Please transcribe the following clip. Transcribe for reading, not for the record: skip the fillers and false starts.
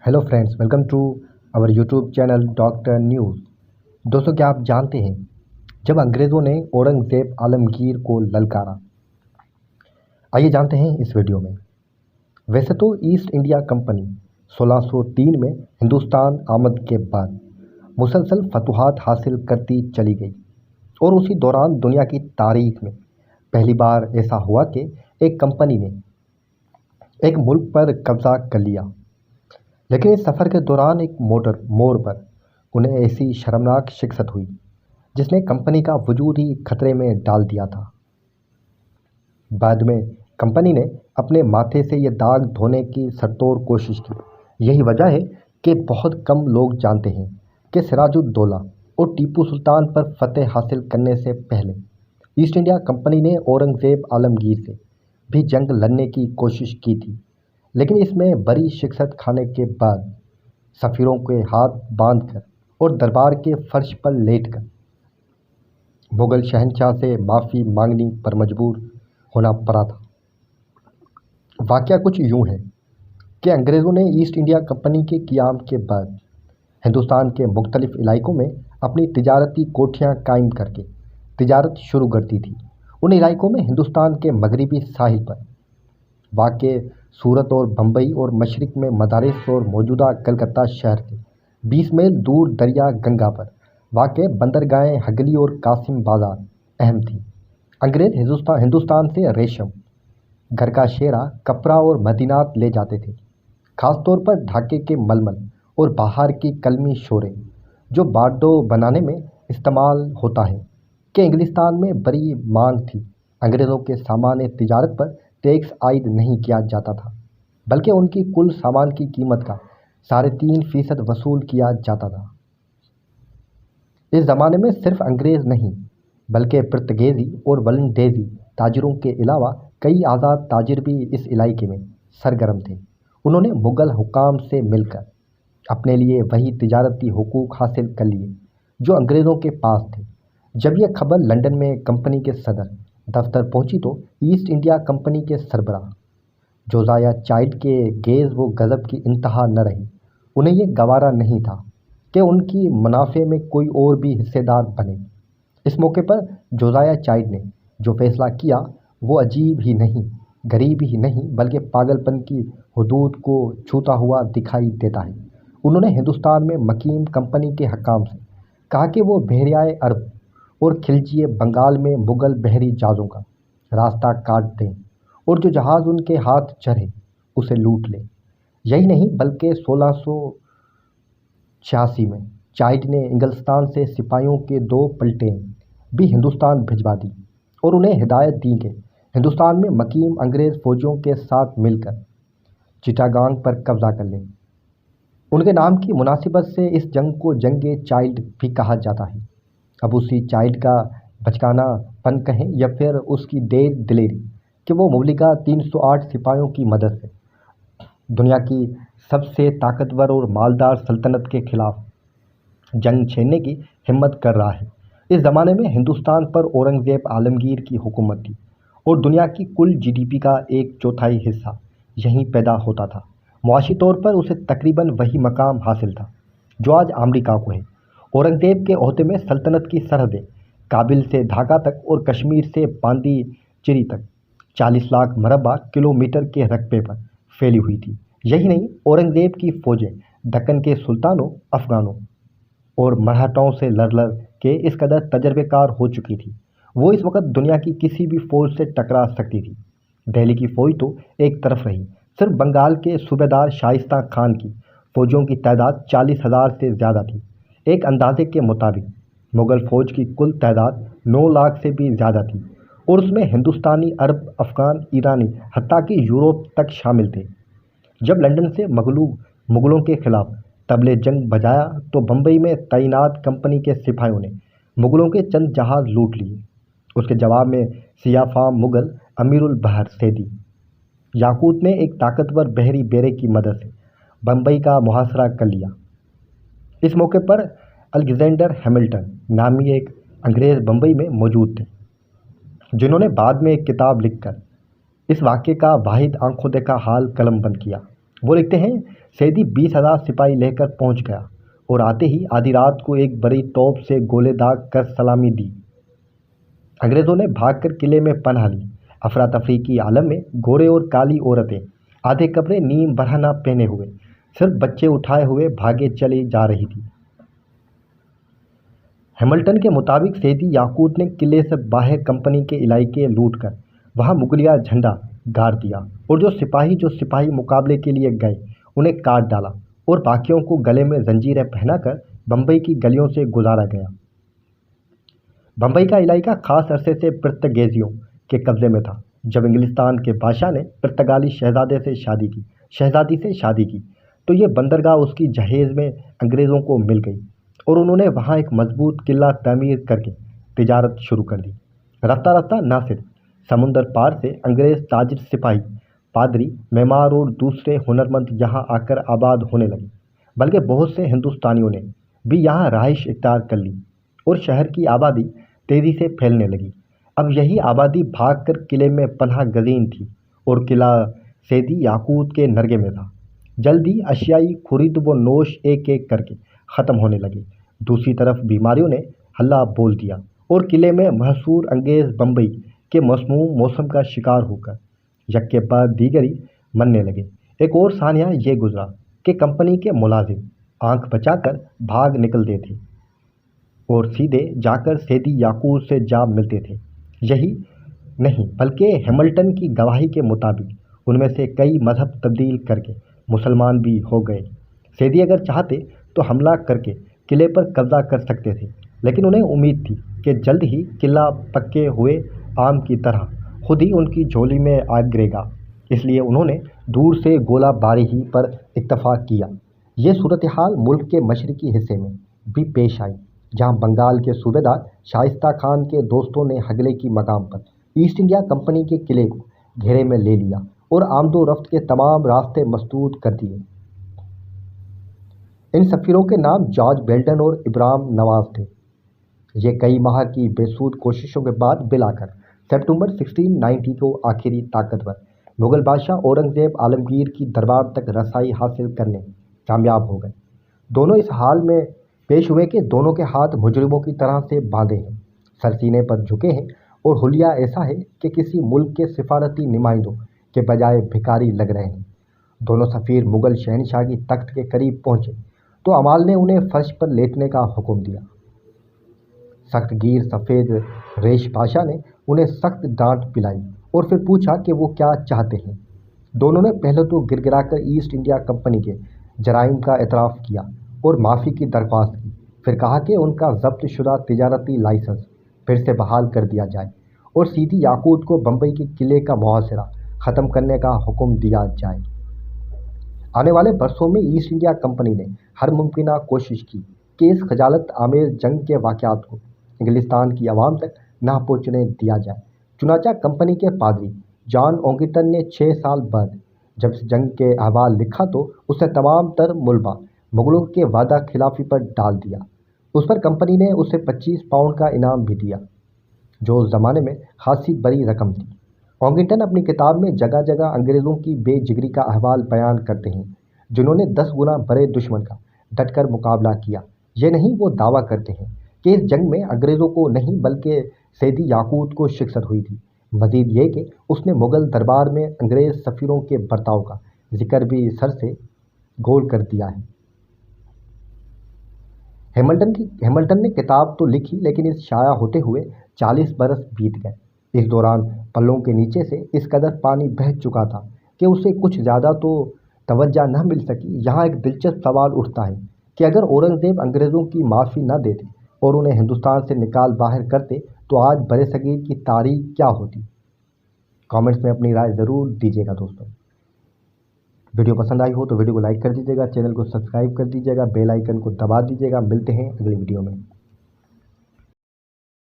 Hello friends, welcome to our YouTube channel doctor news. दोस्तों, क्या आप जानते हैं जब अंग्रेज़ों ने औरंगज़ेब आलमगीर को ललकारा? आइए जानते हैं इस वीडियो में। वैसे तो ईस्ट इंडिया कंपनी 1603 में हिंदुस्तान आमद के बाद मुसलसल फतूहात हासिल करती चली गई और उसी दौरान दुनिया की तारीख में पहली बार ऐसा हुआ कि एक कंपनी ने एक मुल्क पर कब्ज़ा कर लिया। लेकिन इस सफ़र के दौरान एक मोड़ पर उन्हें ऐसी शर्मनाक शिकस्त हुई जिसने कंपनी का वजूद ही खतरे में डाल दिया था। बाद में कंपनी ने अपने माथे से ये दाग धोने की सरतोड़ कोशिश की। यही वजह है कि बहुत कम लोग जानते हैं कि सिराजुद्दौला और टीपू सुल्तान पर फतेह हासिल करने से पहले ईस्ट इंडिया कंपनी ने औरंगज़ेब आलमगीर से भी जंग लड़ने की कोशिश की थी, लेकिन इसमें बड़ी शिकस्त खाने के बाद सफ़ीरों के हाथ बांधकर और दरबार के फर्श पर लेटकर मुग़ल शहंशाह से माफ़ी मांगने पर मजबूर होना पड़ा था। वाक़या कुछ यूँ है कि अंग्रेज़ों ने ईस्ट इंडिया कंपनी के क़याम के बाद हिंदुस्तान के मुख्तलिफ इलाकों में अपनी तिजारती कोठियाँ कायम करके तिजारत शुरू कर दी थी। उन इलाकों में हिंदुस्तान के मगरबी साहिल पर वाक़े सूरत और बम्बई और मशरिक़ में मदारिस और मौजूदा कलकत्ता शहर से 20 मील दूर दरिया गंगा पर वाक़े बंदरगाहें हगली और कासिम बाज़ार अहम थी। अंग्रेज़ हिंदुस्तान से रेशम, घर का शेरा, कपड़ा और मदीनात ले जाते थे, ख़ास तौर पर ढाके के मलमल और बाहर की कलमी शोरे जो बारडोर बनाने में इस्तेमाल होता है कि इंग्लिस्तान में बड़ी मांग थी। अंग्रेज़ों के सामान तिजारत पर टैक्स आयद नहीं किया जाता था, बल्कि उनकी कुल सामान की कीमत का 3.5% वसूल किया जाता था। इस ज़माने में सिर्फ अंग्रेज़ नहीं बल्कि पुर्तगेज़ी और वलंदेज़ी ताजिरों के अलावा कई आज़ाद ताजिर भी इस इलाके में सरगर्म थे। उन्होंने मुग़ल हुकाम से मिलकर अपने लिए वही तिजारती हुकूक हासिल कर लिए जो अंग्रेज़ों के पास थे। जब यह खबर लंदन में कंपनी के सदर दफ्तर पहुंची तो ईस्ट इंडिया कंपनी के सरबराह जोसियाह चाइल्ड के गेज़ व गज़ब की इंतहा न रही। उन्हें यह गवारा नहीं था कि उनकी मुनाफे में कोई और भी हिस्सेदार बने। इस मौके पर जोसियाह चाइल्ड ने जो फैसला किया वो अजीब ही नहीं, गरीब ही नहीं, बल्कि पागलपन की हदूद को छूता हुआ दिखाई देता है। उन्होंने हिंदुस्तान में मकीम कंपनी के हकाम से कहा कि वो बहरियाए अरब और खिलजिए बंगाल में मुग़ल बहरी जहाज़ों का रास्ता काट दें और जो जहाज़ उनके हाथ चढ़े उसे लूट लें। यही नहीं बल्कि 1686 में चाइल्ड ने इंग्लिस्तान से सिपाहियों के 2 पलटें भी हिंदुस्तान भिजवा दी और उन्हें हिदायत दी कि हिंदुस्तान में मकीम अंग्रेज़ फ़ौजियों के साथ मिलकर चिटागांग पर कब्ज़ा कर लें। उनके नाम की मुनासिबत से इस जंग को जंगे चाइल्ड भी कहा जाता है। अब उसी चाइल्ड का बचकानापन कहें या फिर उसकी देर दिलेरी कि वो मुबलिगा 308 सिपाहियों की मदद से दुनिया की सबसे ताकतवर और मालदार सल्तनत के खिलाफ जंग छेड़ने की हिम्मत कर रहा है। इस ज़माने में हिंदुस्तान पर औरंगज़ेब आलमगीर की हुकूमत थी और दुनिया की कुल जीडीपी का 1/4 हिस्सा यहीं पैदा होता था। मुआशी तौर पर उसे तकरीबन वही मकाम हासिल था जो आज अमेरिका को है। औरंगज़ेब के ओहदे में सल्तनत की सरहदें काबिल से ढाका तक और कश्मीर से पांडिचेरी तक 40 लाख मरबा किलोमीटर के रकबे पर फैली हुई थी। यही नहीं, औरंगज़ेब की फ़ौजें दक्कन के सुल्तानों, अफ़गानों और मराठाओं से लड़ के इस कदर तजर्बेकार हो चुकी थी वो इस वक्त दुनिया की किसी भी फ़ौज से टकरा सकती थी। दिल्ली की फ़ौज तो एक तरफ रही, सिर्फ बंगाल के सूबेदार शाइस्ता खान की फ़ौजियों की तादाद 40,000 से ज़्यादा थी। एक अंदाजे के मुताबिक मुग़ल फ़ौज की कुल तादाद 9 लाख से भी ज़्यादा थी और उसमें हिंदुस्तानी, अरब, अफ़गान, ईरानी, हत्ता कि यूरोप तक शामिल थे। जब लंदन से मुग़लों के ख़िलाफ़ तबले जंग बजाया तो बम्बई में तैनात कंपनी के सिपाहियों ने मुग़लों के चंद जहाज़ लूट लिए। उसके जवाब में सियाफ़ाम मुग़ल अमीरुल बहर सैदी याकूत ने एक ताकतवर बहरी बेड़े की मदद से बम्बई का मुहासरा कर लिया। इस मौके पर अलेक्जेंडर हैमिल्टन नामी एक अंग्रेज़ बम्बई में मौजूद थे जिन्होंने बाद में एक किताब लिखकर इस वाक़े का वाहिद आंखों देखा हाल कलमबंद किया। वो लिखते हैं, सैदी 20,000 सिपाही लेकर पहुंच गया और आते ही आधी रात को एक बड़ी तोप से गोले दाग कर सलामी दी। अंग्रेजों ने भागकर किले में पनाह ली। अफरा तफरी की आलम में गोरे और काली औरतें, आधे कपड़े नीम बरहना पहने हुए, सिर्फ बच्चे उठाए हुए भागे चली जा रही थी। हैमिल्टन के मुताबिक सैदी याकूत ने किले से बाहर कंपनी के इलाके लूटकर वहां मुगलिया झंडा गाड़ दिया और जो सिपाही मुकाबले के लिए गए उन्हें काट डाला और बाकियों को गले में जंजीरें पहनाकर बम्बई की गलियों से गुजारा गया। बम्बई का इलाका खास अरसे से पुर्तगीजियों के कब्जे में था। जब इंग्लिस्तान के बादशाह ने पुर्तगाली शहजादी से शादी की तो ये बंदरगाह उसकी जहेज में अंग्रेज़ों को मिल गई और उन्होंने वहाँ एक मजबूत किला तामीर करके तिजारत शुरू कर दी। रफ्ता रफ्ता न सिर्फ समुंदर पार से अंग्रेज़ ताजिर, सिपाही, पादरी, मेमार और दूसरे हुनरमंद यहाँ आकर आबाद होने लगे, बल्कि बहुत से हिंदुस्तानियों ने भी यहाँ रहाइश इख्तियार कर ली और शहर की आबादी तेज़ी से फैलने लगी। अब यही आबादी भागकर किले में पनाह गज़ीन थी और किला सैदी याकूत के नरगे में था। जल्दी अशियाई खुरीद व नोश एक एक करके ख़त्म होने लगे। दूसरी तरफ बीमारियों ने हल्ला बोल दिया और किले में महसूर अंगेज़ बम्बई के मसमूम मौसम का शिकार होकर यक्के बाद दीगरी मरने लगे। एक और सानिया ये गुजरा कि कंपनी के मुलाजिम आंख बचाकर भाग निकलते थे और सीधे जाकर सैदी याकूत से जा मिलते थे। यही नहीं बल्कि हैमिल्टन की गवाही के मुताबिक उनमें से कई मजहब तब्दील करके मुसलमान भी हो गए। सैदी अगर चाहते तो हमला करके किले पर कब्जा कर सकते थे, लेकिन उन्हें उम्मीद थी कि जल्द ही किला पक्के हुए आम की तरह खुद ही उनकी झोली में आ गिरेगा। इसलिए उन्होंने दूर से गोला बारी ही पर इत्तफाक किया। ये सूरत हाल मुल्क के मशरकी हिस्से में भी पेश आई, जहां बंगाल के सूबेदार शाइस्ता खान के दोस्तों ने हगले की मकाम पर ईस्ट इंडिया कंपनी के किले को घेरे में ले लिया और आमदो रफ्त के तमाम रास्ते मसदूद कर दिए। इन सफ़ीरों के नाम जॉर्ज बेल्टन और इब्राहिम नवाज थे। ये कई माह की बेसूद कोशिशों के बाद बिलाकर सितंबर 1690 को आखिरी ताकतवर मुग़ल बादशाह औरंगज़ेब आलमगीर की दरबार तक रसाई हासिल करने कामयाब हो गए। दोनों इस हाल में पेश हुए कि दोनों के हाथ मुजरिमों की तरह से बांधे हैं, सर सीने पर झुके हैं और हुलिया ऐसा है कि किसी मुल्क के सिफारती नुमाइंदों के बजाय भिखारी लग रहे हैं। दोनों सफ़ीर मुग़ल शहनशाह की तख्त के करीब पहुँचे तो अमाल ने उन्हें फर्श पर लेटने का हुक्म दिया। सख्त गिर सफ़ेद रेश पाशा ने उन्हें सख्त डांट पिलाई और फिर पूछा कि वो क्या चाहते हैं। दोनों ने पहले तो गिड़गिड़ाकर ईस्ट इंडिया कंपनी के जराइम का एतराफ़ किया और माफ़ी की दरख्वास्त की। फिर कहा कि उनका जब्त शुदा तिजारती लाइसेंस फिर से बहाल कर दिया जाए और सीधी याकूत को बम्बई के किले का मुहासरा ख़त्म करने का हुक्म दिया जाए। आने वाले बरसों में ईस्ट इंडिया कंपनी ने हर मुमकिन कोशिश की कि इस खजालत आमेज़ जंग के वाक़यात को इंग्लिस्तान की आवाम तक ना पहुँचने दिया जाए। चुनाचा कंपनी के पादरी जॉन ऑगिटन ने 6 साल बाद जब इस जंग के अहवाल लिखा तो उसे तमाम तर मुलबा मुग़लों के वादा खिलाफ़ी पर डाल दिया। उस पर कंपनी ने उसे 25 पाउंड का इनाम भी दिया, जो उस ज़माने में खासी बड़ी रकम थी। ऑगिटन अपनी किताब में जगह जगह अंग्रेज़ों की बेजिगरी का अहवाल बयान करते हैं, जिन्होंने 10 गुना बड़े दुश्मन का डटकर मुकाबला किया। ये नहीं, वो दावा करते हैं कि इस जंग में अंग्रेज़ों को नहीं बल्कि सैदी याकूत को शिकस्त हुई थी। मज़ीद ये कि उसने मुग़ल दरबार में अंग्रेज़ सफ़ीरों के बर्ताव का जिक्र भी सर से गोल कर दिया है। हैमिल्टन ने किताब तो लिखी, लेकिन इस शाया होते हुए 40 बरस बीत गए। इस दौरान पल्लों के नीचे से इस कदर पानी बह चुका था कि उसे कुछ ज़्यादा तो तवज्जो न मिल सकी। यहाँ एक दिलचस्प सवाल उठता है कि अगर औरंगज़ेब अंग्रेज़ों की माफ़ी न देते और उन्हें हिंदुस्तान से निकाल बाहर करते तो आज बरे सगीर की तारीख क्या होती। कमेंट्स में अपनी राय ज़रूर दीजिएगा दोस्तों। वीडियो पसंद आई हो तो वीडियो को लाइक कर दीजिएगा, चैनल को सब्सक्राइब कर दीजिएगा, बेल आइकन को दबा दीजिएगा। मिलते हैं अगली वीडियो में।